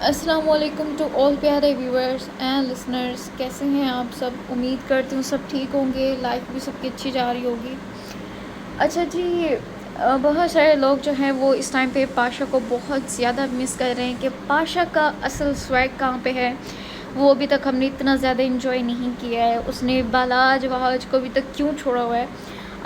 السلام علیکم to all پیارے ویورز اینڈ لسنرز، کیسے ہیں آپ سب؟ امید کرتی ہوں سب ٹھیک ہوں گے، لائف بھی سب کی اچھی جا رہی ہوگی۔ اچھا جی، بہت سارے لوگ جو ہیں وہ اس ٹائم پہ پاشا کو بہت زیادہ مس کر رہے ہیں کہ پاشا کا اصل سویگ کہاں پہ ہے۔ وہ ابھی تک ہم نے اتنا زیادہ انجوائے نہیں کیا ہے، اس نے بالاج وہاج کو ابھی تک کیوں چھوڑا ہوا ہے۔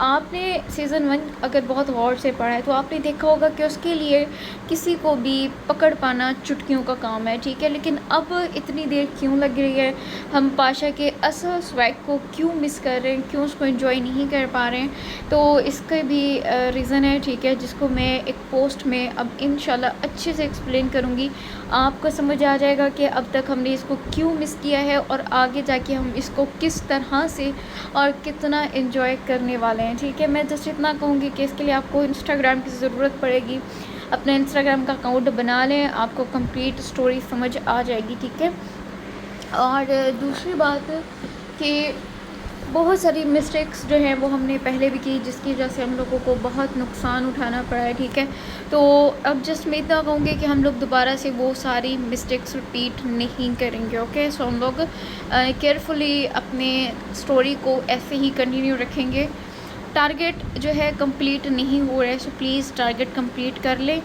آپ نے سیزن 1 اگر بہت غور سے پڑھا ہے تو آپ نے دیکھا ہوگا کہ اس کے لیے کسی کو بھی پکڑ پانا چٹکیوں کا کام ہے، ٹھیک ہے، لیکن اب اتنی دیر کیوں لگ رہی ہے؟ ہم پاشا کے اصل سویگ کو کیوں مس کر رہے ہیں، کیوں اس کو انجوائے نہیں کر پا رہے ہیں؟ تو اس کا بھی ریزن ہے، ٹھیک ہے، جس کو میں ایک پوسٹ میں اب انشاءاللہ اچھے سے ایکسپلین کروں گی۔ آپ کو سمجھ آ جائے گا کہ اب تک ہم نے اس کو کیوں مس کیا ہے اور آگے جا کے ہم اس کو کس طرح سے اور کتنا انجوائے کرنے والے ہیں، ٹھیک ہے۔ میں جسٹ اتنا کہوں گی کہ اس کے لیے آپ کو انسٹاگرام کی ضرورت پڑے گی، اپنا انسٹاگرام کا اکاؤنٹ بنا لیں، آپ کو کمپلیٹ اسٹوری سمجھ آ جائے گی، ٹھیک ہے۔ اور دوسری بات کہ بہت ساری مسٹیکس جو ہیں وہ ہم نے پہلے بھی کی، جس کی وجہ سے ہم لوگوں کو بہت نقصان اٹھانا پڑا ہے، ٹھیک ہے۔ تو اب جسٹ میں اتنا کہوں گی کہ ہم لوگ دوبارہ سے وہ ساری مسٹیکس رپیٹ نہیں کریں گے، اوکے۔ سو ہم لوگ کیئرفلی اپنے اسٹوری کو ایسے ہی کنٹینیو رکھیں گے۔ ٹارگیٹ جو ہے کمپلیٹ نہیں ہو رہا ہے، سو پلیز ٹارگیٹ کمپلیٹ کر لیں۔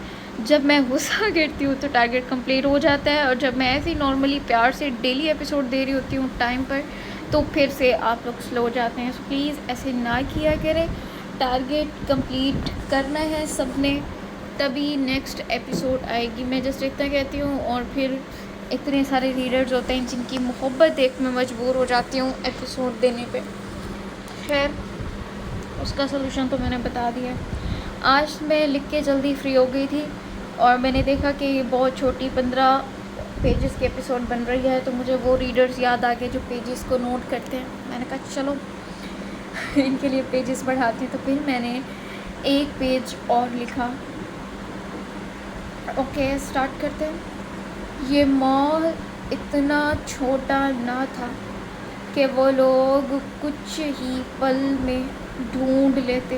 جب میں غصہ کرتی ہوں تو ٹارگیٹ کمپلیٹ ہو جاتا ہے، اور جب میں ایسے ہی نارملی پیار سے ڈیلی ایپیسوڈ دے رہی ہوتی ہوں ٹائم پر تو پھر سے آپ لوگ سلو ہو جاتے ہیں۔ سو پلیز ایسے نہ کیا کریں، ٹارگیٹ کمپلیٹ کرنا ہے سب نے، تبھی نیکسٹ ایپیسوڈ آئے گی۔ میں جسٹ اتنا کہتی ہوں، اور پھر اتنے سارے ریڈرز ہوتے ہیں جن کی محبت دیکھ میں مجبور ہو جاتی ہوں ایپیسوڈ دینے پہ۔ خیر، اس کا سلوشن تو میں نے بتا دیا ہے۔ آج میں لکھ کے جلدی فری ہو گئی تھی اور میں نے دیکھا کہ یہ بہت چھوٹی 15 پیجز کی ایپیسوڈ بن رہی ہے، تو مجھے وہ ریڈرز یاد آ گئے جو پیجز کو نوٹ کرتے ہیں۔ میں نے کہا چلو ان کے لیے پیجز بڑھاتی ہوں، تو پھر میں نے ایک پیج اور لکھا۔ اوکے، اسٹارٹ کرتے ہیں۔ یہ مال اتنا چھوٹا نہ تھا کہ وہ لوگ کچھ ہی پل میں ڈھونڈ لیتے،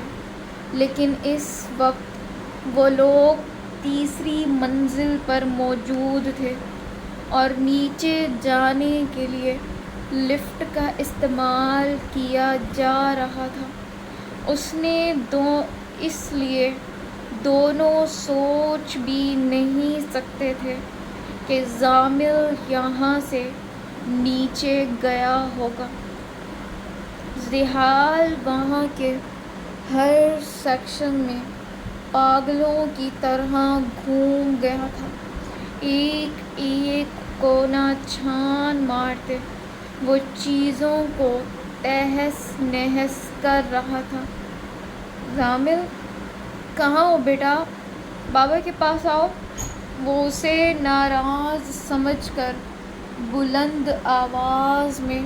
لیکن اس وقت وہ لوگ تیسری منزل پر موجود تھے اور نیچے جانے کے لیے لفٹ کا استعمال کیا جا رہا تھا۔ اس لیے دونوں سوچ بھی نہیں سکتے تھے کہ زامل یہاں سے نیچے گیا ہوگا۔ زحال وہاں کے ہر سیکشن میں پاگلوں کی طرح گھوم گیا تھا، ایک ایک کونا چھان مارتے وہ چیزوں کو تہس نہس کر رہا تھا۔ زامل، کہاں ہو بیٹا؟ بابا کے پاس آؤ، وہ اسے ناراض سمجھ کر بلند آواز میں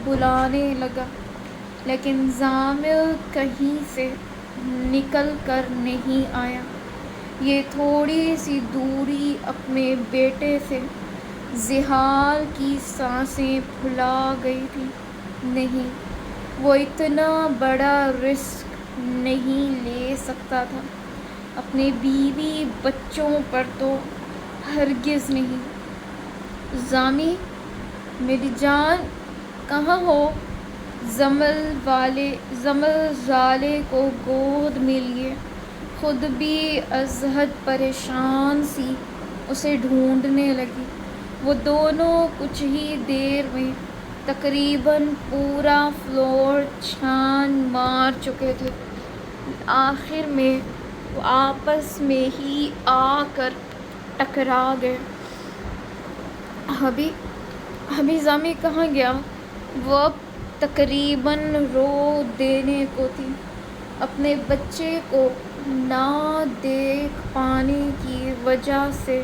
بلانے لگا، لیکن زامل کہیں سے نکل کر نہیں آیا۔ یہ تھوڑی سی دوری اپنے بیٹے سے زحال کی سانسیں پھلا گئی تھی۔ نہیں، وہ اتنا بڑا رسک نہیں لے سکتا تھا، اپنے بیوی بچوں پر تو ہرگز نہیں۔ زامی، میری جان، کہاں ہو؟ زمل زالے کو گود میں لیے خود بھی از حد پریشان سی اسے ڈھونڈنے لگی۔ وہ دونوں کچھ ہی دیر میں تقریباً پورا فلور چھان مار چکے تھے۔ آخر میں وہ آپس میں ہی آ کر ٹکرا گئے۔ ابھی زامی کہاں گیا؟ وہ اب تقریباً رو دینے کو تھی۔ اپنے بچے کو نہ دیکھ پانے کی وجہ سے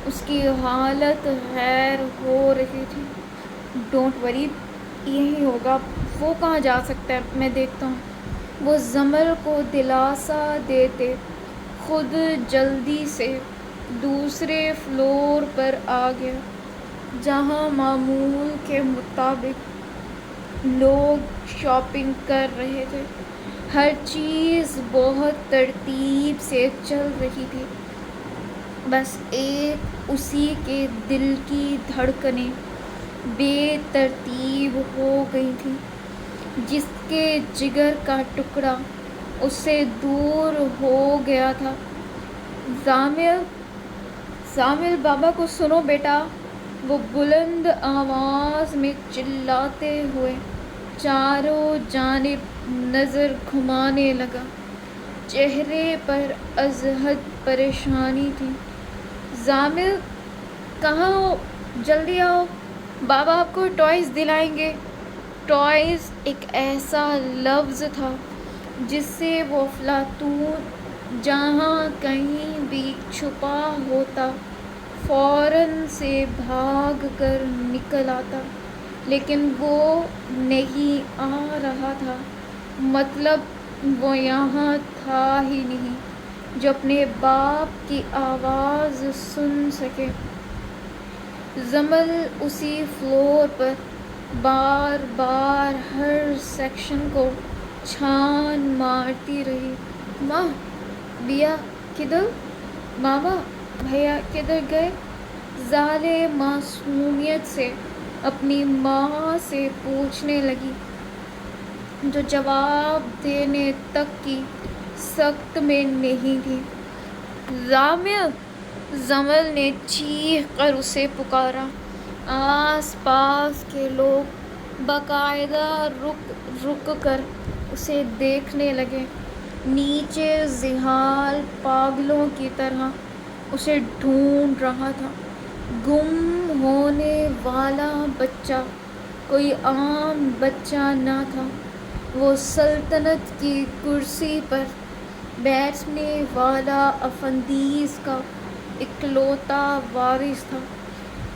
اس کی حالت غیر ہو رہی تھی۔ ڈونٹ وری، یہی ہوگا، وہ کہاں جا سکتا ہے، میں دیکھتا ہوں۔ وہ زمل کو دلاسا دیتے خود جلدی سے دوسرے فلور پر آ گیا، جہاں معمول کے مطابق لوگ شاپنگ کر رہے تھے۔ ہر چیز بہت ترتیب سے چل رہی تھی، بس ایک اسی کے دل کی دھڑکنیں بے ترتیب ہو گئی تھیں، جس کے جگر کا ٹکڑا اس سے دور ہو گیا تھا۔ زامل بابا کو سنو بیٹا، وہ بلند آواز میں چلاتے ہوئے چاروں جانب نظر گھمانے لگا۔ چہرے پر ازحد پریشانی تھی۔ زامل کہاں ہو؟ جلدی آؤ، بابا آپ کو ٹوائز دلائیں گے۔ ٹوائز ایک ایسا لفظ تھا جس سے وہ افلاطون جہاں کہیں بھی چھپا ہوتا فوراً سے بھاگ کر نکل آتا، لیکن وہ نہیں آ رہا تھا۔ مطلب وہ یہاں تھا ہی نہیں جو اپنے باپ کی آواز سن سکے۔ زمل اسی فلور پر بار بار ہر سیکشن کو چھان مارتی رہی۔ ماں، بیا کدھر؟ ماما، بھیا کدھر گئے؟ زالے معصومیت سے اپنی ماں سے پوچھنے لگی، جو جواب دینے تک کی سخت میں نہیں تھی۔ زامل! زمل نے چیخ کر اسے پکارا۔ آس پاس کے لوگ باقاعدہ رک کر اسے دیکھنے لگے۔ نیچے ذیحال پاگلوں کی طرح اسے ڈھونڈ رہا تھا۔ گم ہونے والا بچہ کوئی عام بچہ نہ تھا، وہ سلطنت کی کرسی پر بیٹھنے والا افندیز کا اکلوتا وارث تھا۔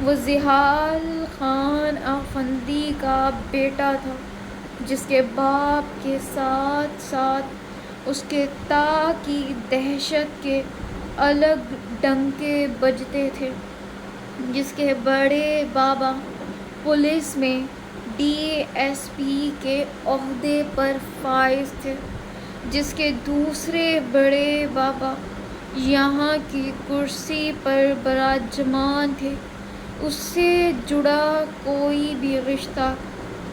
وہ ذیحال خان افندی کا بیٹا تھا، جس کے باپ کے ساتھ ساتھ اس کے تا کی دہشت کے الگ ڈنکے بجتے تھے، جس کے بڑے بابا پولیس میں ڈی ایس پی کے عہدے پر فائز تھے، جس کے دوسرے بڑے بابا یہاں کی کرسی پر براجمان تھے۔ اس سے جڑا کوئی بھی رشتہ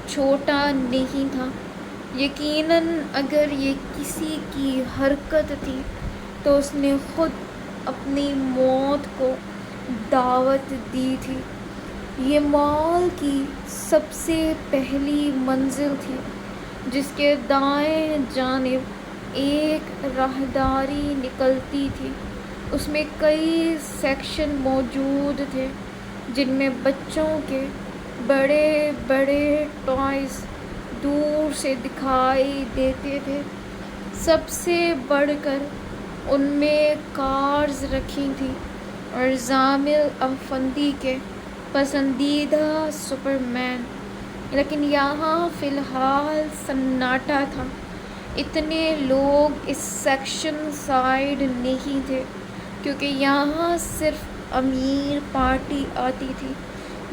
چھوٹا نہیں تھا۔ یقیناً اگر یہ کسی کی حرکت تھی تو اس نے خود اپنی موت کو دعوت دی تھی۔ یہ مال کی سب سے پہلی منزل تھی، جس کے دائیں جانب ایک راہداری نکلتی تھی۔ اس میں کئی سیکشن موجود تھے، جن میں بچوں کے بڑے بڑے ٹوائز دور سے دکھائی دیتے تھے۔ سب سے بڑھ کر ان میں کارز رکھی تھیں اور زامل افندی کے پسندیدہ سپرمین۔ لیکن یہاں فی الحال سناٹا تھا۔ اتنے لوگ اس سیکشن سائڈ نہیں تھے، کیونکہ یہاں صرف امیر پارٹی آتی تھی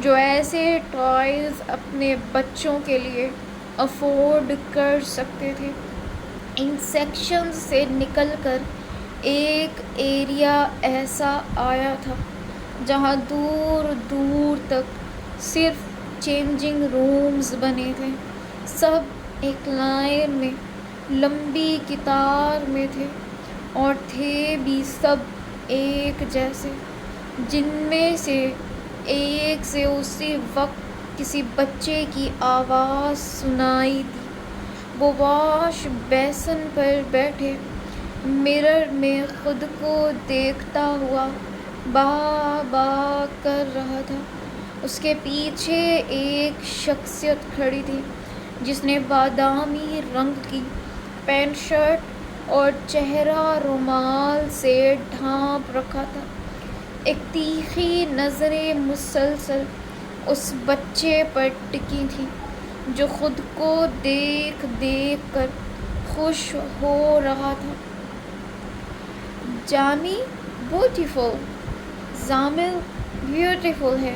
جو ایسے ٹوائز اپنے بچوں کے لیے افورڈ کر سکتے تھے۔ ان سیکشن سے نکل کر ایک ایریا ایسا آیا تھا جہاں دور دور تک صرف چینجنگ رومز بنے تھے۔ سب ایک لائن میں لمبی قطار میں تھے، اور تھے بھی سب ایک جیسے۔ جن میں سے ایک سے اسی وقت کسی بچے کی آواز سنائی دی۔ وہ واش بیسن پر بیٹھے مرر میں خود کو دیکھتا ہوا با با کر رہا تھا۔ اس کے پیچھے ایک شخصیت کھڑی تھی جس نے بادامی رنگ کی پینٹ شرٹ اور چہرہ رومال سے ڈھانپ رکھا تھا۔ ایک تیکھی نظریں مسلسل اس بچے پر ٹکی تھیں، جو خود کو دیکھ دیکھ کر خوش ہو رہا تھا۔ جامی بیوٹیفل، زامل بیوٹیفل ہے۔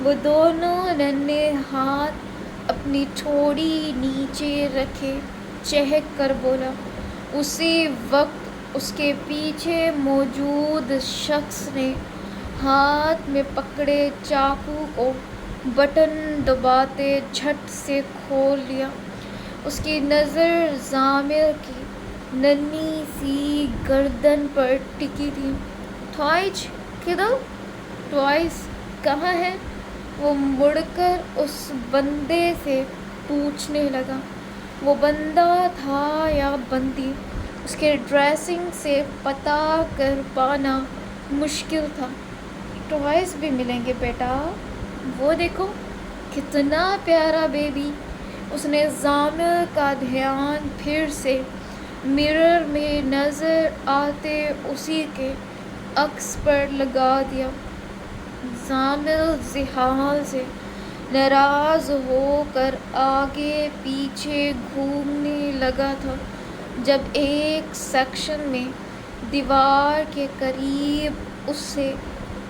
وہ دونوں ننھے ہاتھ اپنی ٹھوڑی نیچے رکھے چہک کر بولا۔ اسی وقت اس کے پیچھے موجود شخص نے ہاتھ میں پکڑے چاقو کو بٹن دباتے جھٹ سے کھول لیا۔ اس کی نظر ضامر کی ننھی سی گردن پر ٹکی تھی۔ ٹوائج کدھر؟ ٹوائز کہاں ہے؟ وہ مڑ کر اس بندے سے پوچھنے لگا۔ وہ بندہ تھا یا بندی، اس کے ڈریسنگ سے پتہ کر پانا مشکل تھا۔ ٹوائز بھی ملیں گے بیٹا، وہ دیکھو کتنا پیارا بیبی۔ اس نے ضامر کا دھیان پھر سے مرر میں نظر آتے اسی کے عکس پر لگا دیا۔ ضامر ذہان سے ناراض ہو کر آگے پیچھے گھومنے لگا تھا جب ایک سیکشن میں دیوار کے قریب اس سے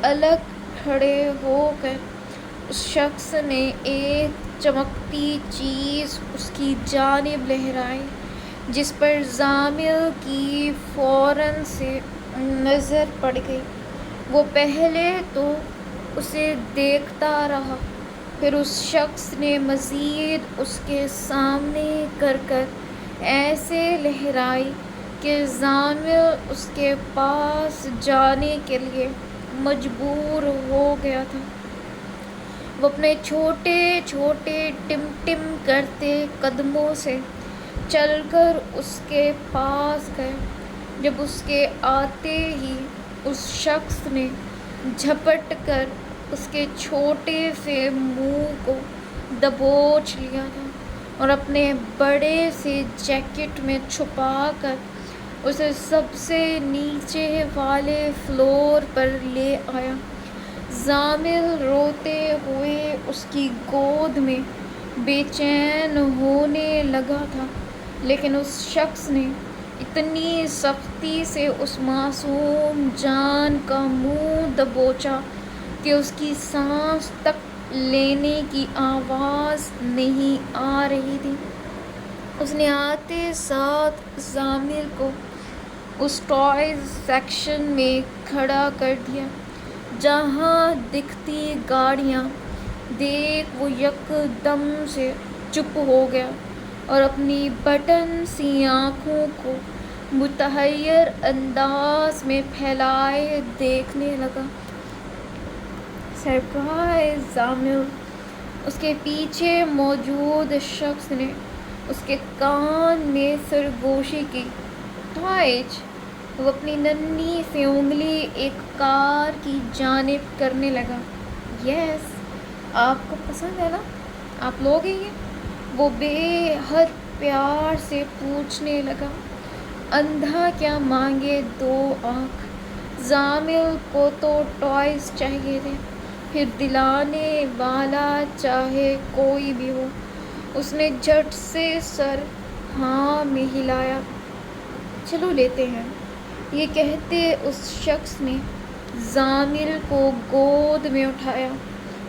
الگ کھڑے ہو کر اس شخص نے ایک چمکتی چیز اس کی جانب لہرائی، جس پر ضامر کی فوراً سے نظر پڑ گئی۔ وہ پہلے تو اسے دیکھتا رہا، پھر اس شخص نے مزید اس کے سامنے کر ایسے لہرائی کہ ضامر اس کے پاس جانے کے لیے مجبور ہو گیا تھا۔ وہ اپنے چھوٹے چھوٹے ٹم ٹم کرتے قدموں سے چل کر اس کے پاس گئے۔ جب اس کے آتے ہی اس شخص نے جھپٹ کر اس کے چھوٹے سے منہ کو دبوچ لیا تھا اور اپنے بڑے سے جیکٹ میں چھپا کر اسے سب سے نیچے والے فلور پر لے آیا۔ ضامر روتے ہوئے اس کی گود میں بے چین ہونے لگا تھا، لیکن اس شخص نے اتنی سختی سے اس معصوم جان کا منہ دبوچا کہ اس کی سانس تک لینے کی آواز نہیں آ رہی تھی۔ اس نے آتے ساتھ ضامر کو اس ٹوائز سیکشن میں کھڑا کر دیا۔ جہاں دکھتی گاڑیاں دیکھ وہ یکدم سے چپ ہو گیا اور اپنی بٹن سی آنکھوں کو متحیر انداز میں پھیلائے دیکھنے لگا۔ سرپرائز ضامر! اس کے پیچھے موجود شخص نے اس کے کان میں سرگوشی کی۔ ٹوائج! وہ اپنی ننھی سی انگلی ایک کار کی جانب کرنے لگا۔ یس، آپ کو پسند ہے نا؟ آپ لوگ ہی ہیں؟ وہ بے حد پیار سے پوچھنے لگا۔ اندھا کیا مانگے دو آنکھ! ضامر کو تو ٹوائز چاہیے تھے، پھر دلانے والا چاہے کوئی بھی ہو۔ اس نے جھٹ سے سر ہاں میں ہلایا۔ چلو لیتے ہیں، یہ کہتے اس شخص نے ضامر کو گود میں اٹھایا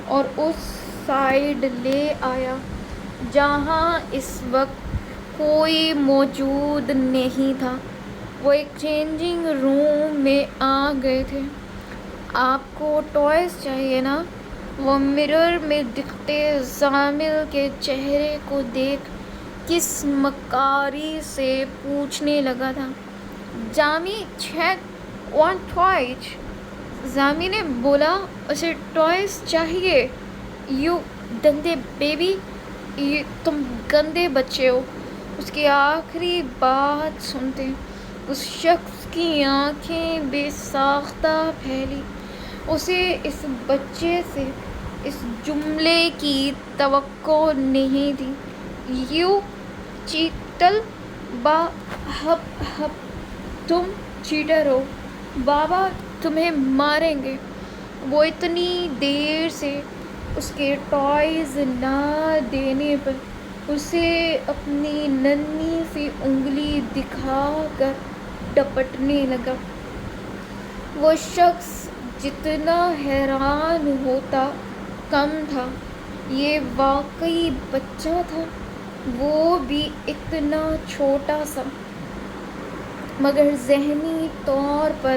اور اس سائڈ لے آیا جہاں اس وقت کوئی موجود نہیں تھا۔ وہ ایک چینجنگ روم میں آ گئے تھے۔ آپ کو ٹوائز چاہیے نا؟ وہ مرر میں دکھتے ضامر کے چہرے کو دیکھ کس مکاری سے پوچھنے لگا تھا۔ جامی چیک وانٹ ٹوائز! ضامر نے بولا، اسے ٹوائز چاہیے۔ یو گندے بیبی! تم گندے بچے ہو! اس کی آخری بات سنتے اس شخص کی آنکھیں بے ساختہ پھیلی۔ اسے اس بچے سے اس جملے کی توقع نہیں تھی۔ یو چیٹل! با ہپ ہپ! تم چیٹر ہو! بابا تمہیں ماریں گے! وہ اتنی دیر سے اس کے ٹوائز نہ دینے پر اسے اپنی ننھی سی انگلی دکھا کر ڈپٹنے لگا۔ وہ شخص جتنا حیران ہوتا کم تھا۔ یہ واقعی بچہ تھا، وہ بھی اتنا چھوٹا سا، مگر ذہنی طور پر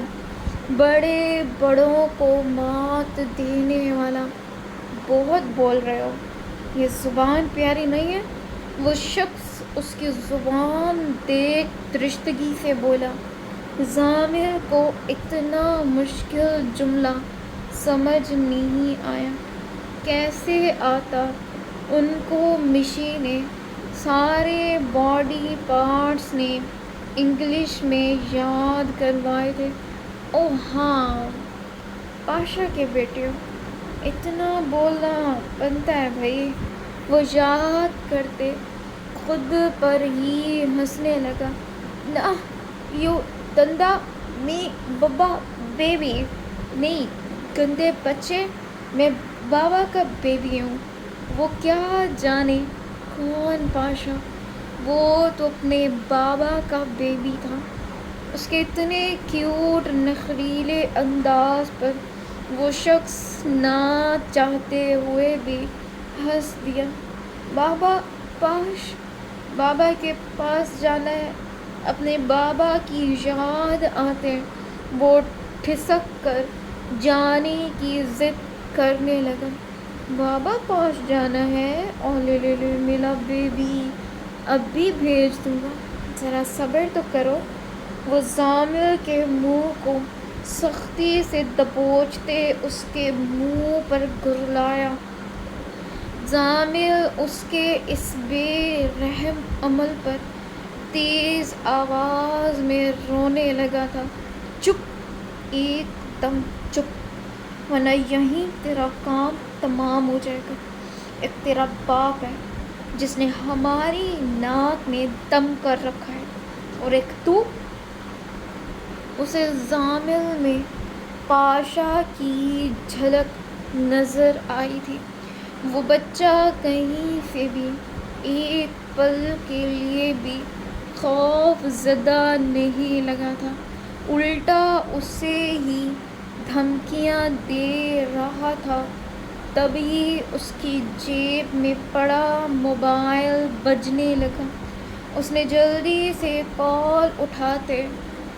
بڑے بڑوں کو مات دینے والا، بہت بول رہے ہو، یہ زبان پیاری نہیں ہے؟ وہ شخص اس کی زبان دیکھ درستگی سے بولا۔ ضامر کو اتنا مشکل جملہ سمجھ نہیں آیا۔ کیسے آتا؟ ان کو مشی نے سارے باڈی پارٹس نے انگلش میں یاد کروائے تھے۔ اوہ ہاں، پاشا کے بیٹے ہو، اتنا بولنا بنتا ہے بھائی۔ وہ یاد کرتے خود پر ہی ہنسنے لگا۔ نہ، یو دندا می بابا بیبی نہیں، گندے بچے، میں بابا کا بیبی ہوں۔ وہ کیا جانے کون پاشا، وہ تو اپنے بابا کا بیبی تھا۔ اس کے اتنے کیوٹ نخریلے انداز پر وہ شخص نہ چاہتے ہوئے بھی ہنس دیا۔ بابا، پاش، بابا کے پاس جانا ہے۔ اپنے بابا کی یاد آتے وہ ٹھسک کر جانے کی ضد کرنے لگا۔ بابا پاس جانا ہے؟ او لے لے لے میرا بیبی، اب بھی بھیج دوں گا، ذرا صبر تو کرو۔ وہ ضامر کے منہ کو سختی سے دبوچتے اس کے منہ پر گرلایا۔ ضامر اس کے اس بے رحم عمل پر تیز آواز میں رونے لگا تھا۔ چپ، ایک دم چپ، ورنہ یہیں تیرا کام تمام ہو جائے گا۔ ایک تیرا باپ ہے جس نے ہماری ناک میں دم کر رکھا ہے، اور ایک تو۔ اسے ضامر میں پاشا کی جھلک نظر آئی تھی۔ وہ بچہ کہیں سے بھی ایک پل کے لیے بھی خوف زدہ نہیں لگا تھا، الٹا اسے ہی دھمکیاں دے رہا تھا۔ تبھی اس کی جیب میں پڑا موبائل بجنے لگا۔ اس نے جلدی سے کال اٹھاتے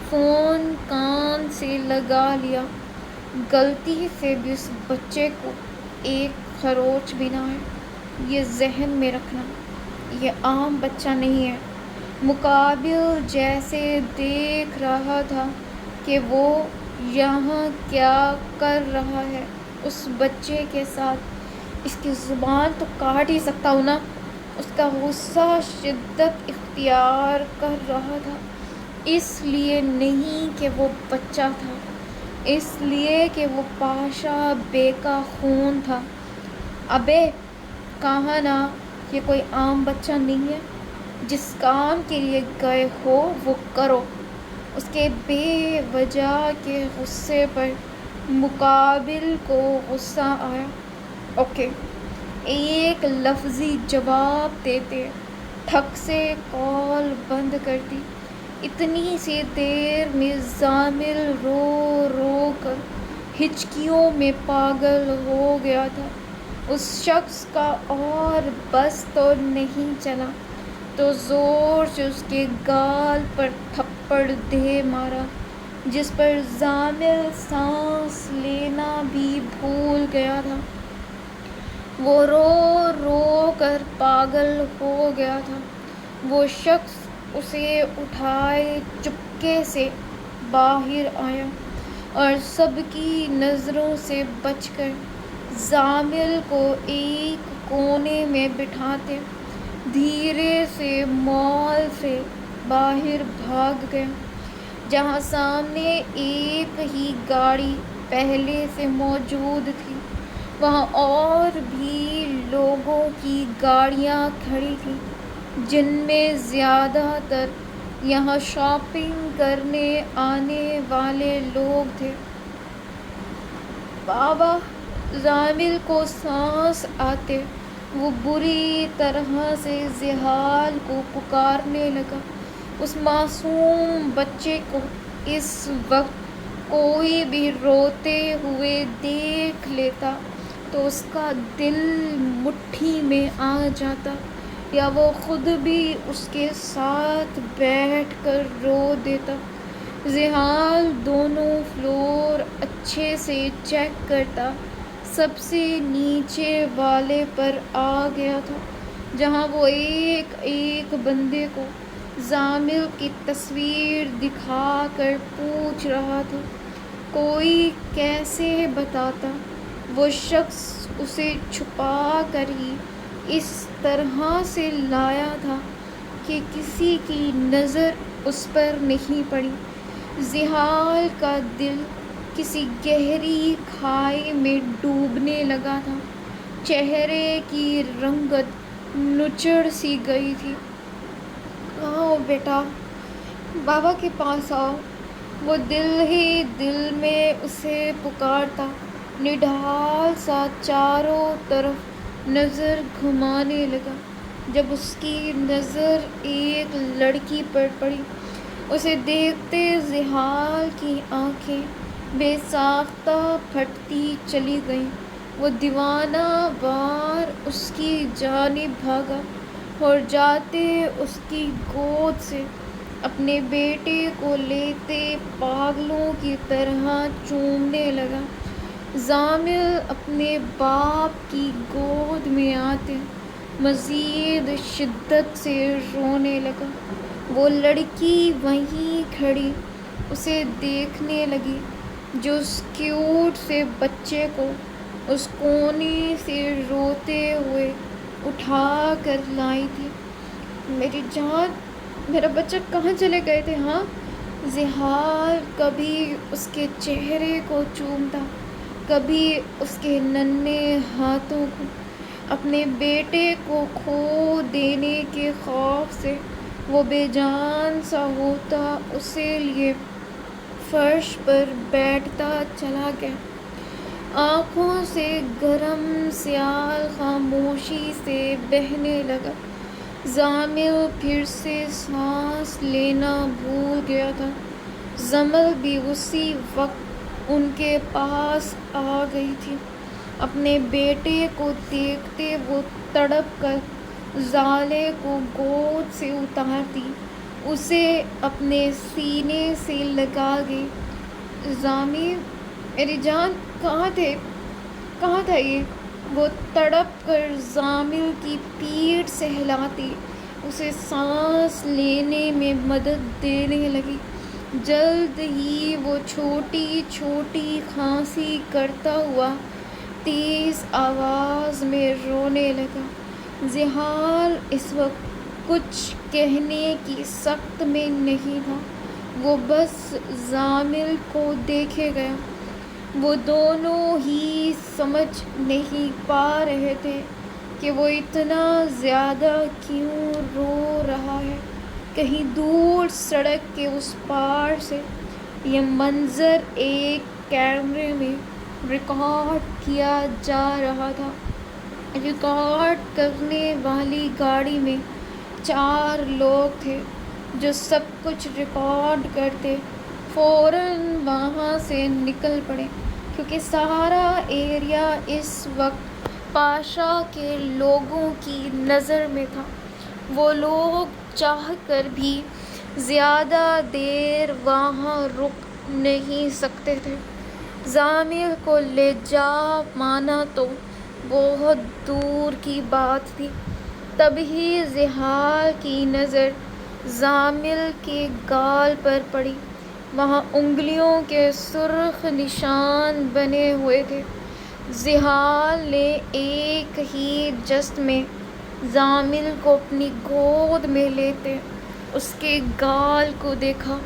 فون کان سے لگا لیا۔ غلطی سے بھی اس بچے کو ایک خروچ بھی نہ آئے، یہ ذہن میں رکھنا، یہ عام بچہ نہیں ہے۔ مقابل جیسے دیکھ رہا تھا کہ وہ یہاں کیا کر رہا ہے اس بچے کے ساتھ۔ اس کی زبان تو کاٹ ہی سکتا ہوں نا۔ اس کا غصہ شدت اختیار کر رہا تھا، اس لیے نہیں کہ وہ بچہ تھا، اس لیے کہ وہ پاشا بے کا خون تھا۔ ابے کہا نا، یہ کوئی عام بچہ نہیں ہے، جس کام کے لیے گئے ہو وہ کرو۔ اس کے بے وجہ کے غصے پر مقابل کو غصہ آیا۔ اوکے، ایک لفظی جواب دیتے ٹھک سے کال بند کر دی۔ اتنی سی دیر میں ضامر رو رو کر ہچکیوں میں پاگل ہو گیا تھا۔ اس شخص کا اور بس تو نہیں چلا تو زور سے اس کے گال پر تھپڑ دے مارا، جس پر ضامر سانس لینا بھی بھول گیا تھا۔ وہ رو رو کر پاگل ہو گیا تھا۔ وہ شخص اسے اٹھائے چپکے سے باہر آیا اور سب کی نظروں سے بچ کر ضامر کو ایک کونے میں بٹھاتے دھیرے سے مال سے باہر بھاگ گیا، جہاں سامنے ایک ہی گاڑی پہلے سے موجود تھی۔ وہاں اور بھی لوگوں کی گاڑیاں کھڑی تھیں، جن میں زیادہ تر یہاں شاپنگ کرنے آنے والے لوگ تھے۔ بابا، ضامر کو سانس آتے وہ بری طرح سے ذہال کو پکارنے لگا۔ اس معصوم بچے کو اس وقت کوئی بھی روتے ہوئے دیکھ لیتا تو اس کا دل مٹھی میں آ جاتا، یا وہ خود بھی اس کے ساتھ بیٹھ کر رو دیتا۔ زحال دونوں فلور اچھے سے چیک کرتا سب سے نیچے والے پر آ گیا تھا، جہاں وہ ایک ایک بندے کو زامل کی تصویر دکھا کر پوچھ رہا تھا، کوئی کیسے بتاتا وہ شخص اسے چھپا کر ہی اس طرح سے لایا تھا کہ کسی کی نظر اس پر نہیں پڑی۔ زحال کا دل کسی گہری کھائی میں ڈوبنے لگا تھا، چہرے کی رنگت نچڑ سی گئی تھی۔ آؤ بیٹا، بابا کے پاس آؤ، وہ دل ہی دل میں اسے پکارتا، نڈھال سا چاروں طرف نظر گھمانے لگا۔ جب اس کی نظر ایک لڑکی پر پڑی، اسے دیکھتے زحال کی آنکھیں بے ساختہ پھٹتی چلی گئیں۔ وہ دیوانہ وار اس کی جانب بھاگا اور جاتے اس کی گود سے اپنے بیٹے کو لیتے پاگلوں کی طرح چومنے لگا۔ زامل اپنے باپ کی گود میں آتے مزید شدت سے رونے لگا۔ وہ لڑکی وہیں کھڑی اسے دیکھنے لگی جو اس کیوٹ سے بچے کو اس کونے سے روتے ہوئے اٹھا کر لائی تھی۔ میری جان، میرا بچہ کہاں چلے گئے تھے؟ ہاں؟ زحال کبھی اس کے چہرے کو چومتا، کبھی اس کے ننھے ہاتھوں کو۔ اپنے بیٹے کو کھو دینے کے خوف سے وہ بے جان سا ہوتا اسے لیے فرش پر بیٹھتا چلا گیا۔ آنکھوں سے گرم سیال خاموشی سے بہنے لگا۔ زامل پھر سے سانس لینا بھول گیا تھا۔ زمل بھی اسی وقت ان کے پاس آ گئی تھی۔ اپنے بیٹے کو دیکھتے وہ تڑپ کر زالے کو گود سے اتارتی اسے اپنے سینے سے لگا گئی۔ زامی، میری جان، کہاں تھے؟ کہاں تھا یہ؟ وہ تڑپ کر زامل کی پیٹھ سہلاتی اسے سانس لینے میں مدد دینے لگی۔ جلد ہی وہ چھوٹی چھوٹی کھانسی کرتا ہوا تیز آواز میں رونے لگا۔ زحال اس وقت کچھ کہنے کی سخت میں نہیں تھا، وہ بس زامل کو دیکھے گیا۔ وہ دونوں ہی سمجھ نہیں پا رہے تھے کہ وہ اتنا زیادہ کیوں رو رہا ہے۔ کہیں دور سڑک کے اس پار سے یہ منظر ایک کیمرے میں ریکارڈ کیا جا رہا تھا۔ ریکارڈ کرنے والی گاڑی میں 4 لوگ تھے جو سب کچھ ریکارڈ کرتے فوراً وہاں سے نکل پڑے، کیونکہ سارا ایریا اس وقت پاشا کے لوگوں کی نظر میں تھا۔ وہ لوگ چاہ کر بھی زیادہ دیر وہاں رک نہیں سکتے تھے۔ زامل کو لے جا پانا تو بہت دور کی بات تھی۔ تبھی زحال کی نظر زامل کے گال پر پڑی، وہاں انگلیوں کے سرخ نشان بنے ہوئے تھے۔ زحال نے ایک ہی جست میں زامل کو اپنی گود میں لیتے اس کے گال کو دیکھا،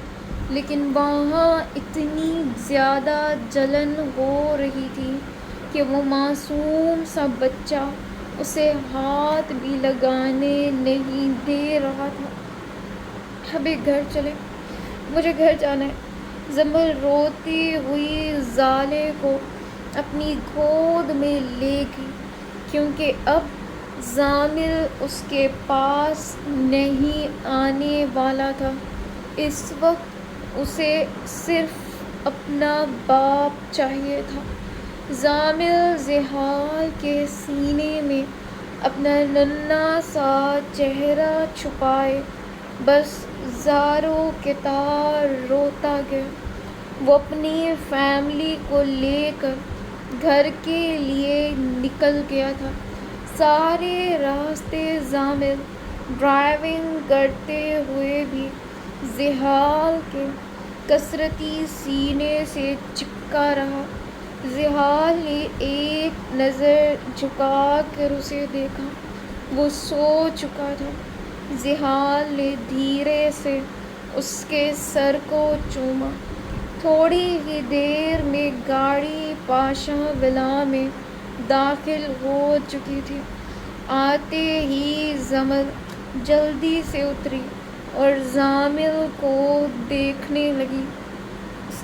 لیکن وہاں اتنی زیادہ جلن ہو رہی تھی کہ وہ معصوم سا بچہ اسے ہاتھ بھی لگانے نہیں دے رہا تھا۔ ابھی گھر چلیں، مجھے گھر جانا ہے۔ زمل روتی ہوئی زالے کو اپنی گود میں لے گئی، کیونکہ اب زامل اس کے پاس نہیں آنے والا تھا۔ اس وقت اسے صرف اپنا باپ چاہیے تھا۔ زامل زحال کے سینے میں اپنا ننھا سا چہرہ چھپائے بس زاروں کے تار روتا گیا۔ وہ اپنی فیملی کو لے کر گھر کے لیے نکل گیا تھا۔ سارے راستے زامل ڈرائیونگ کرتے ہوئے بھی زحال کے کثرتی سینے سے چپکا رہا۔ زحال نے ایک نظر جھکا کر اسے دیکھا، وہ سو چکا تھا۔ زحال نے دھیرے سے اس کے سر کو چوما۔ تھوڑی ہی دیر میں گاڑی پاشا ولا میں داخل ہو چکی تھی۔ آتے ہی زمل جلدی سے اتری اور زامل کو دیکھنے لگی۔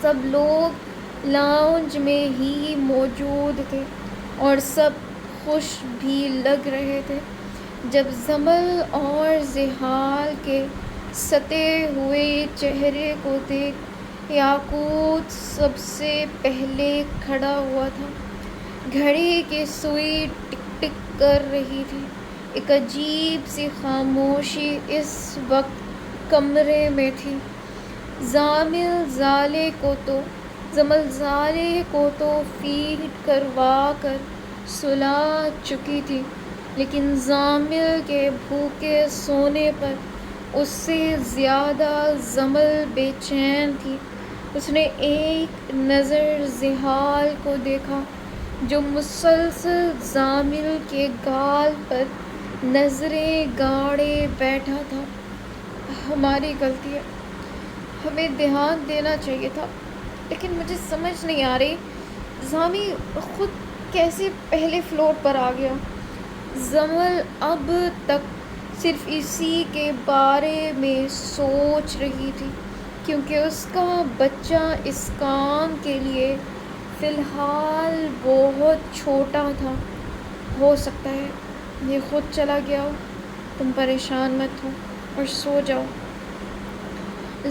سب لوگ لاؤنج میں ہی موجود تھے اور سب خوش بھی لگ رہے تھے۔ جب زمل اور زحال کے ستے ہوئے چہرے کو دیکھ یاقوت سب سے پہلے کھڑا ہوا تھا۔ گھڑی کی سوئی ٹک ٹک کر رہی تھی۔ ایک عجیب سی خاموشی اس وقت کمرے میں تھی۔ زمل زالے کو تو فیڈ کروا کر سلا چکی تھی، لیکن زامل کے بھوکے سونے پر اس سے زیادہ زمل بے چین تھی۔ اس نے ایک نظر زحال کو دیکھا جو مسلسل زامل کے گال پر نظریں گاڑے بیٹھا تھا۔ ہماری غلطی ہے، ہمیں دھیان دینا چاہیے تھا، لیکن مجھے سمجھ نہیں آ رہی زامی خود کیسے پہلے فلور پر آ گیا۔ زمل اب تک صرف اسی کے بارے میں سوچ رہی تھی، کیونکہ اس کا بچہ اس کام کے لیے فی الحال بہت چھوٹا تھا۔ ہو سکتا ہے یہ خود چلا گیا ہو۔ تم پریشان مت ہو اور سو جاؤ۔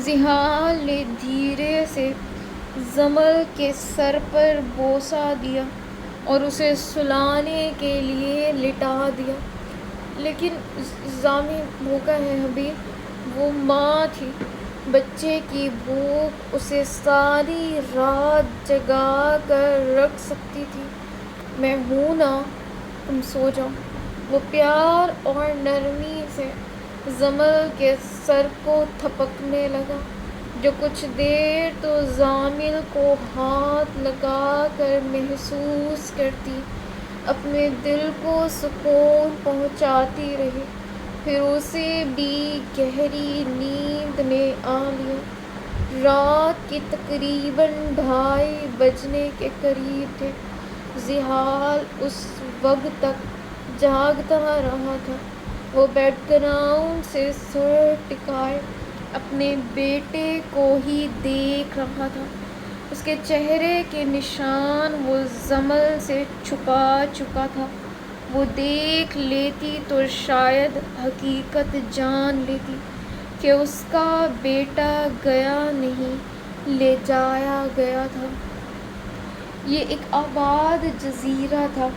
زحال نے دھیرے سے زمل کے سر پر بوسہ دیا اور اسے سلانے کے لیے لٹا دیا۔ لیکن زامی بھوکا ہے ابھی۔ وہ ماں تھی، بچے کی بھوک اسے ساری رات جگا کر رکھ سکتی تھی۔ میں ہوں نا، تم سو جاؤ۔ وہ پیار اور نرمی سے زمل کے سر کو تھپکنے لگا، جو کچھ دیر تو زامل کو ہاتھ لگا کر محسوس کرتی، اپنے دل کو سکون پہنچاتی رہی۔ پھر اسے بھی گہری نیند نے آ لیا۔ رات کے تقریباً 2:30 بجنے کے قریب تھے۔ زحال اس وقت تک جاگتا رہا تھا۔ وہ بیک گراؤنڈ سے سر ٹکائے اپنے بیٹے کو ہی دیکھ رہا تھا۔ اس کے چہرے کے نشان وہ زمل سے چھپا چکا تھا۔ وہ دیکھ لیتی تو شاید حقیقت جان لیتی کہ اس کا بیٹا گیا نہیں، لے جایا گیا تھا۔ یہ ایک آباد جزیرہ تھا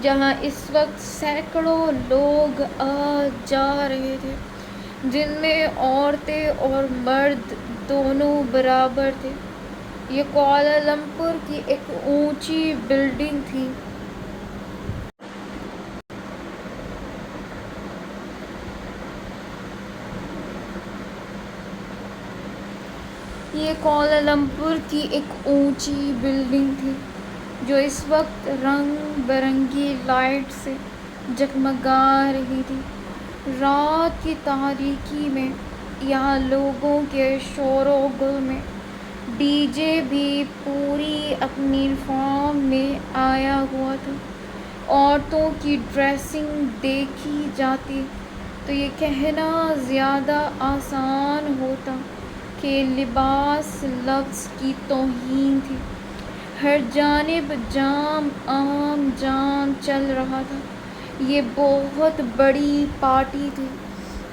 جہاں اس وقت سینکڑوں لوگ آ جا رہے تھے، جن میں عورتیں اور مرد دونوں برابر تھے۔ یہ کوالالمپور کی ایک اونچی بلڈنگ تھی۔ یہ کوالالمپور کی ایک اونچی بلڈنگ تھی جو اس وقت رنگ برنگی لائٹ سے جگمگا رہی تھی۔ رات کی تاریکی میں یہاں لوگوں کے شور و گل میں ڈی جے بھی پوری اپنی فارم میں آیا ہوا تھا۔ عورتوں کی ڈریسنگ دیکھی جاتی تو یہ کہنا زیادہ آسان ہوتا کہ لباس لفظ کی توہین تھی۔ ہر جانب جام جام چل رہا تھا۔ یہ بہت بڑی پارٹی تھی۔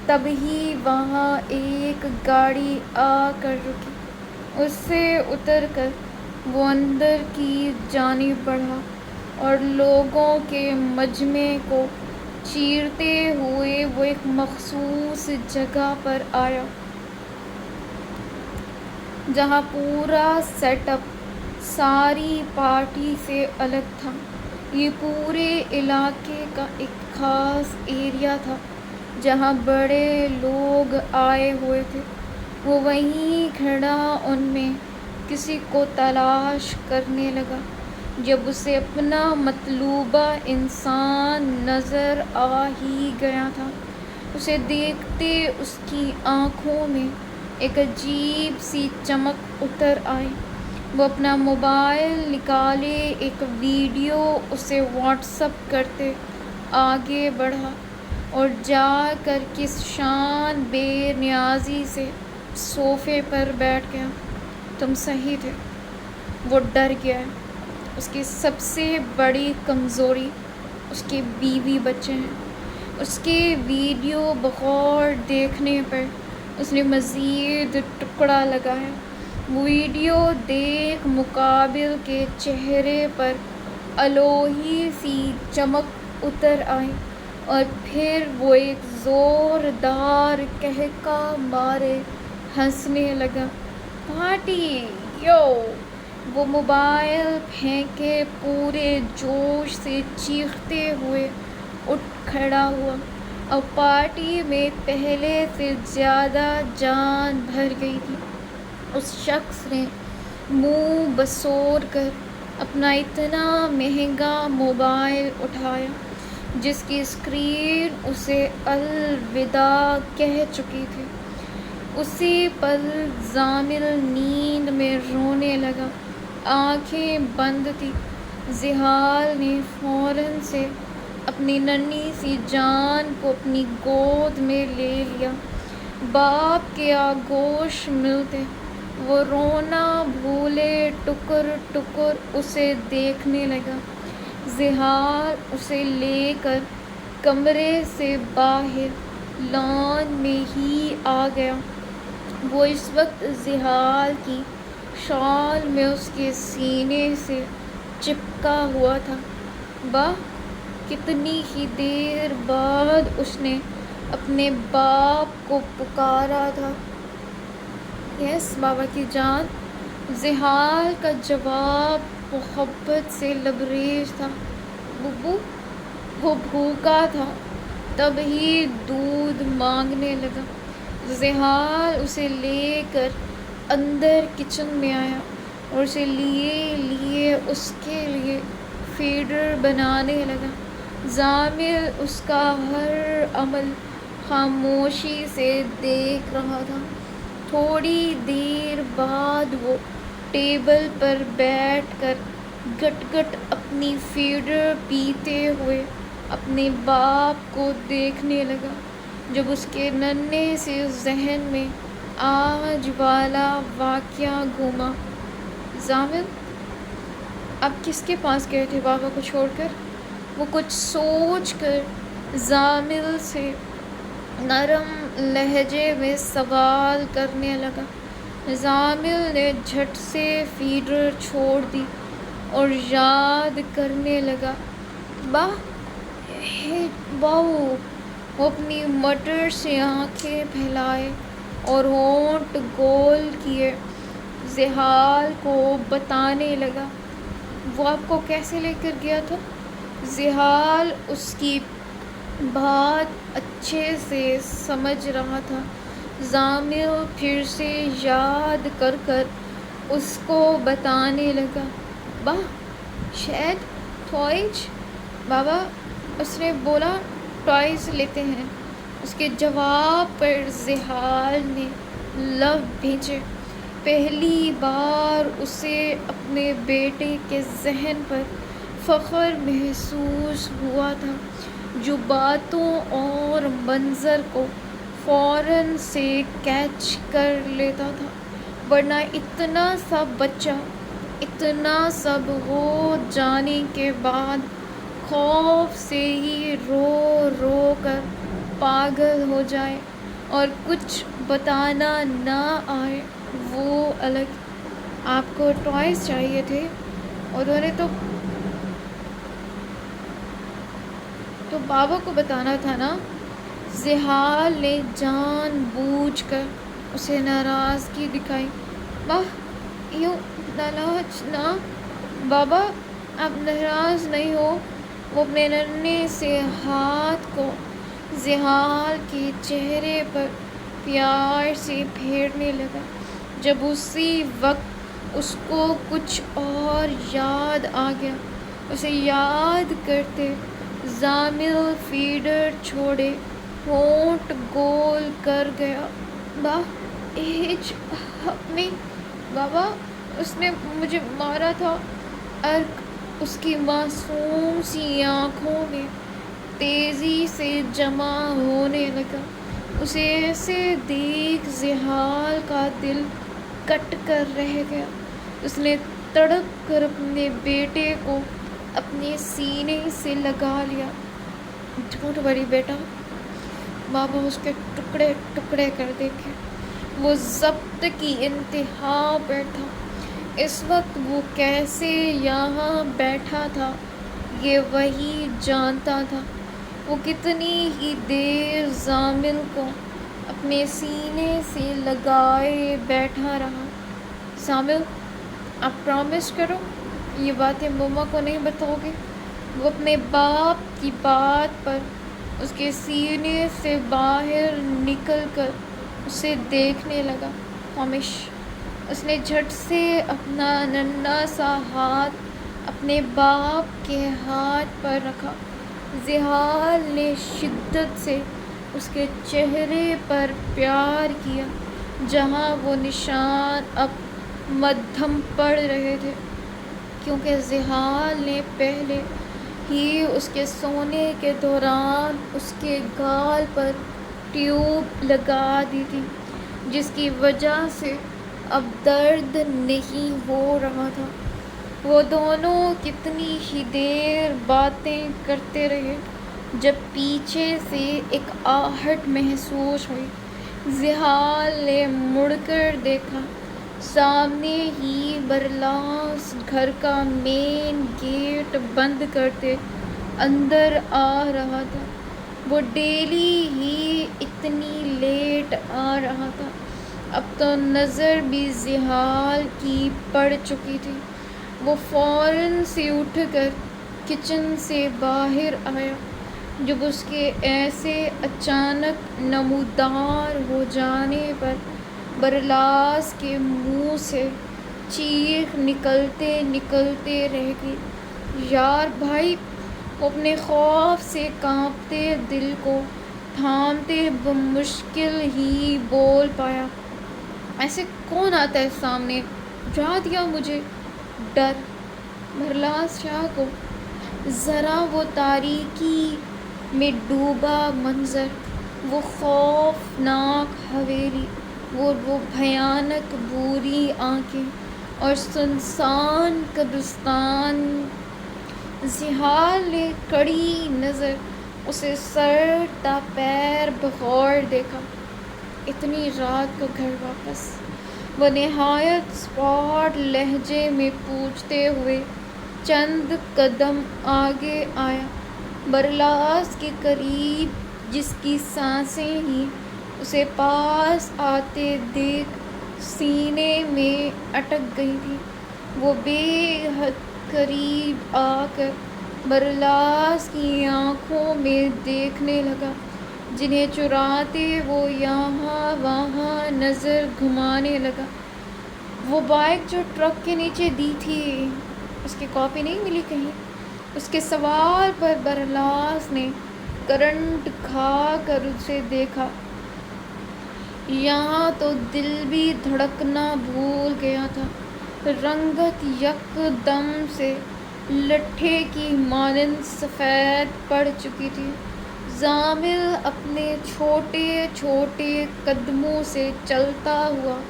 تبھی وہاں ایک گاڑی آ کر رکی۔ اس سے اتر کر وہ اندر کی جانب بڑھا اور لوگوں کے مجمع کو چیرتے ہوئے وہ ایک مخصوص جگہ پر آیا۔ جہاں پورا سیٹ اپ ساری پارٹی سے الگ تھا۔ یہ پورے علاقے کا ایک خاص ایریا تھا جہاں بڑے لوگ آئے ہوئے تھے۔ وہ وہیں کھڑا ان میں کسی کو تلاش کرنے لگا۔ جب اسے اپنا مطلوبہ انسان نظر آ ہی گیا تھا، اسے دیکھتے اس کی آنکھوں میں ایک عجیب سی چمک اتر آئی۔ وہ اپنا موبائل نکالے ایک ویڈیو اسے واٹس اپ کرتے آگے بڑھا اور جا کر کس شان بے نیازی سے صوفے پر بیٹھ گیا۔ تم صحیح تھے، وہ ڈر گیا ہے۔ اس کی سب سے بڑی کمزوری اس کے بیوی بچے ہیں۔ اس کے ویڈیو بغور دیکھنے پر اس نے مزید ٹکڑا لگایا۔ ویڈیو دیکھ مقابل کے چہرے پر الوہی سی چمک اتر آئی اور پھر وہ ایک زوردار قہقہ مارے ہنسنے لگا۔ Party you! وہ موبائل پھینکے پورے جوش سے چیختے ہوئے اٹھ کھڑا ہوا اور پارٹی میں پہلے سے زیادہ جان بھر گئی تھی۔ اس شخص نے منہ بسور کر اپنا اتنا مہنگا موبائل اٹھایا جس کی اسکرین اسے الوداع کہہ چکی تھی۔ اسی پل زامل نیند میں رونے لگا، آنکھیں بند تھیں۔ زحال نے فوراً سے اپنی ننھی سی جان کو اپنی گود میں لے لیا۔ باپ کے آغوش ملتے وہ رونا بھولے ٹکر ٹکر اسے دیکھنے لگا۔ زحال اسے لے کر کمرے سے باہر لان میں ہی آ گیا۔ وہ اس وقت زحال کی شال میں اس کے سینے سے چپکا ہوا تھا۔ واہ! کتنی ہی دیر بعد اس نے اپنے باپ کو پکارا تھا۔ یس بابا کی جان! زحال کا جواب محبت سے لبریز تھا۔ ببو! وہ بھوکا تھا، تب ہی دودھ مانگنے لگا۔ زحال اسے لے کر اندر کچن میں آیا اور اسے لیے اس کے لیے فیڈر بنانے لگا۔ زامل اس کا ہر عمل خاموشی سے دیکھ رہا تھا۔ تھوڑی دیر بعد وہ ٹیبل پر بیٹھ کر گٹ گٹ اپنی فیڈر پیتے ہوئے اپنے باپ کو دیکھنے لگا۔ جب اس کے ننھے سے ذہن میں آج والا واقعہ گھوما۔ زامل! آپ کس کے پاس گئے تھے بابا کو چھوڑ کر؟ وہ کچھ سوچ کر زامل سے نرم لہجے میں سوال کرنے لگا۔ زامل نے جھٹ سے فیڈر چھوڑ دی اور یاد کرنے لگا۔ واؤ! وہ اپنی مٹر سے آنکھیں پھیلائے اور ہونٹ گول کیے زحال کو بتانے لگا۔ وہ آپ کو کیسے لے کر گیا تھا؟ زحال اس کی بات اچھے سے سمجھ رہا تھا۔ زامل پھر سے یاد کر کر اس کو بتانے لگا۔ واہ! شاید ٹوائز! بابا اس نے بولا ٹوائز لیتے ہیں۔ اس کے جواب پر زحال نے لب بھینچے۔ پہلی بار اسے اپنے بیٹے کے ذہن پر فخر محسوس ہوا تھا، جو باتوں اور منظر کو فوراً سے کیچ کر لیتا تھا، ورنہ اتنا سا بچہ اتنا سب ہو جانے کے بعد خوف سے ہی رو رو کر پاگل ہو جائے اور کچھ بتانا نہ آئے وہ الگ۔ آپ کو ٹوائز چاہیے تھے، انہوں نے تو بابا کو بتانا تھا نا۔ زحال نے جان بوجھ کر اسے ناراضگی دکھائی۔ واہ یوں نالاج نہ بابا، آپ ناراض نہیں ہو؟ وہ اپنے ننھے سے ہاتھ کو زحال کے چہرے پر پیار سے پھیرنے لگا۔ جب اسی وقت اس کو کچھ اور یاد آ گیا۔ اسے یاد کرتے زامل فیڈر چھوڑے ہونٹ گول کر گیا۔ واہ ایج می بابا، اس نے مجھے مارا تھا۔ ارق اس کی معصوم سی آنکھوں میں تیزی سے جمع ہونے لگا۔ اسے ایسے دیکھ زحال کا دل کٹ کر رہ گیا۔ اس نے تڑپ کر اپنے بیٹے کو اپنے سینے سے لگا لیا۔ ڈونٹ وری بیٹا، بابا اس کے ٹکڑے ٹکڑے کر دیکھے۔ وہ ضبط کی انتہا پر تھا۔ اس وقت وہ کیسے یہاں بیٹھا تھا یہ وہی جانتا تھا۔ وہ کتنی ہی دیر زامل کو اپنے سینے سے لگائے بیٹھا رہا۔ زامل، آپ پرامس کرو یہ باتیں مما کو نہیں بتاؤ گے؟ وہ اپنے باپ کی بات پر اس کے سینے سے باہر نکل کر اسے دیکھنے لگا۔ پرامش۔ اس نے جھٹ سے اپنا ننھا سا ہاتھ اپنے باپ کے ہاتھ پر رکھا۔ زحال نے شدت سے اس کے چہرے پر پیار کیا جہاں وہ نشان اب مدھم پڑ رہے تھے، کیونکہ زحال نے پہلے ہی اس کے سونے کے دوران اس کے گال پر ٹیوب لگا دی تھی، جس کی وجہ سے اب درد نہیں ہو رہا تھا۔ وہ دونوں کتنی ہی دیر باتیں کرتے رہے جب پیچھے سے ایک آہٹ محسوس ہوئی۔ زحال نے مڑ کر دیکھا۔ سامنے ہی برلاس گھر کا مین گیٹ بند کرتے اندر آ رہا تھا۔ وہ ڈیلی ہی اتنی لیٹ آ رہا تھا۔ اب تو نظر بھی زحال کی پڑ چکی تھی۔ وہ فوراً سے اٹھ کر کچن سے باہر آیا۔ جب اس کے ایسے اچانک نمودار ہو جانے پر برلاس کے منہ سے چیخ نکلتے نکلتے رہ گئی۔ یار بھائی، وہ اپنے خوف سے کانپتے دل کو تھامتے بمشکل ہی بول پایا۔ ایسے کون آتا ہے سامنے؟ ڈرا دیا مجھے ڈر۔ برلاس شاہ کو ذرا وہ تاریکی میں ڈوبا منظر، وہ خوفناک حویلی، وہ بھیانک بھوری آنکھیں اور سنسان قبرستان۔ زحال نے کڑی نظر اسے سر تا پیر بغور دیکھا۔ اتنی رات کو گھر واپس؟ وہ نہایت اسپاٹ لہجے میں پوچھتے ہوئے چند قدم آگے آیا، برلاس کے قریب، جس کی سانسیں ہی اسے پاس آتے دیکھ سینے میں اٹک گئی تھی۔ وہ بے حد قریب آ کر برلاس کی آنکھوں میں دیکھنے لگا، جنہیں چراتے وہ یہاں وہاں نظر گھمانے لگا۔ وہ بائیک جو ٹرک کے نیچے دی تھی، اس کی کاپی نہیں ملی کہیں؟ اس کے سوال پر برلاس نے کرنٹ کھا کر اسے دیکھا۔ یہاں تو دل بھی دھڑکنا بھول گیا تھا۔ رنگت یک دم سے لٹھے کی مانند سفید پڑ چکی تھی۔ زامل اپنے چھوٹے چھوٹے قدموں سے چلتا ہوا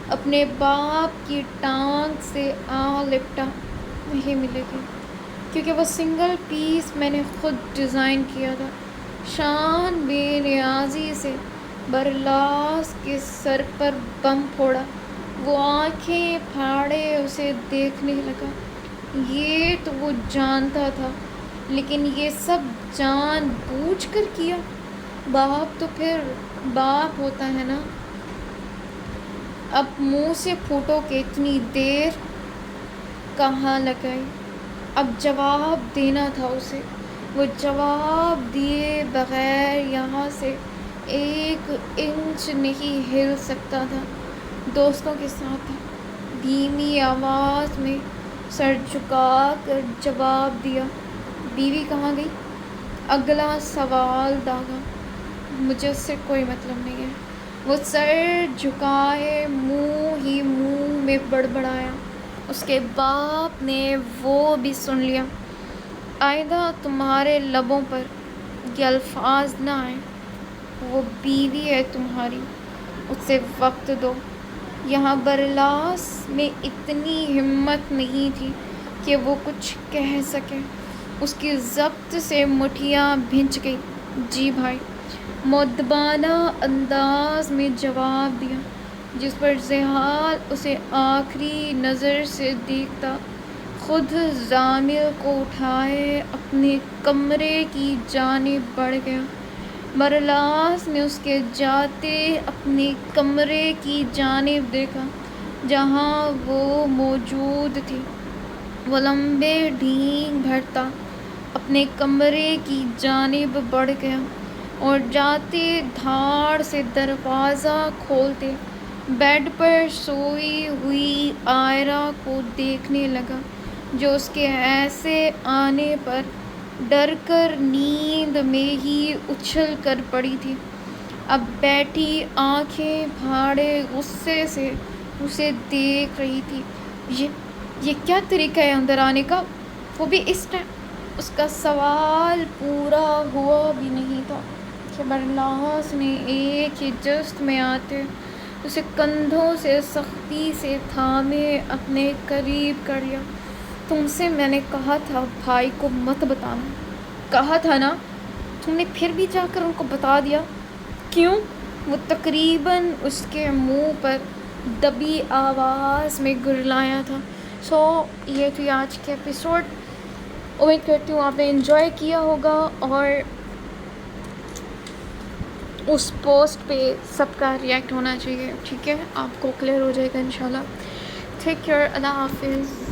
اپنے باپ کی ٹانگ سے آ لپٹا۔ نہیں ملے گی، کیونکہ وہ سنگل پیس میں نے خود ڈیزائن کیا تھا۔ شان بے نیازی سے برلاس کے سر پر بم پھوڑا۔ وہ آنکھیں پھاڑے اسے دیکھنے لگا۔ یہ تو وہ جانتا تھا، لیکن یہ سب جان بوجھ کر کیا؟ باپ تو پھر باپ ہوتا ہے نا۔ اب منہ سے پھوٹو کہ اتنی دیر کہاں لگائی. اب جواب دینا تھا اسے. وہ جواب دیے بغیر یہاں سے 1 انچ نہیں ہل سکتا تھا. دوستوں کے ساتھ تھا. دھیمی آواز میں سر جھکا کر جواب دیا. بیوی کہاں گئی؟ اگلا سوال داغا. مجھے اس سے کوئی مطلب نہیں ہے. وہ سر جھکائے منہ ہی منہ میں بڑبڑایا. اس کے باپ نے وہ بھی سن لیا. آئندہ تمہارے لبوں پر یہ الفاظ نہ آئیں. وہ بیوی ہے تمہاری، اسے وقت دو. یہاں برلاس میں اتنی ہمت نہیں تھی کہ وہ کچھ کہہ سکے. اس کی ضبط سے مٹھیاں بھنچ گئی. جی بھائی، مؤدبانہ انداز میں جواب دیا، جس پر ذیال اسے آخری نظر سے دیکھتا خود ضامر کو اٹھائے اپنے کمرے کی جانب بڑھ گیا. برلاس نے اس کے جاتے اپنے کمرے کی جانب دیکھا جہاں وہ موجود تھی. وہ لمبے ڈھینگ بھرتا اپنے کمرے کی جانب بڑھ گیا اور جاتے دھاڑ سے دروازہ کھولتے بیڈ پر سوئی ہوئی عائرہ کو دیکھنے لگا، جو اس کے ایسے آنے پر ڈر کر نیند میں ہی اچھل کر پڑی تھی. اب بیٹھی آنکھیں پھاڑے غصے سے اسے دیکھ رہی تھی. یہ کیا طریقہ ہے اندر آنے کا، وہ بھی اس ٹائم؟ اس کا سوال پورا ہوا بھی نہیں تھا کہ برلاس نے ایک ہی جست میں آتے اسے کندھوں سے سختی سے تھامے اپنے قریب کر لیا. تم سے میں نے کہا تھا بھائی کو مت بتانا. کہا تھا نا. تم نے پھر بھی جا کر ان کو بتا دیا. کیوں؟ وہ تقریباً اس کے منہ پر دبی آواز میں گرلایا تھا. یہ تھی آج کے ایپیسوڈ. امید کرتی ہوں آپ نے انجوائے کیا ہوگا اور اس پوسٹ پہ سب کا ریئیکٹ ہونا چاہیے. ٹھیک ہے، آپ کو کلیئر ہو جائے گا انشاءاللہ. Take care. اللہ حافظ.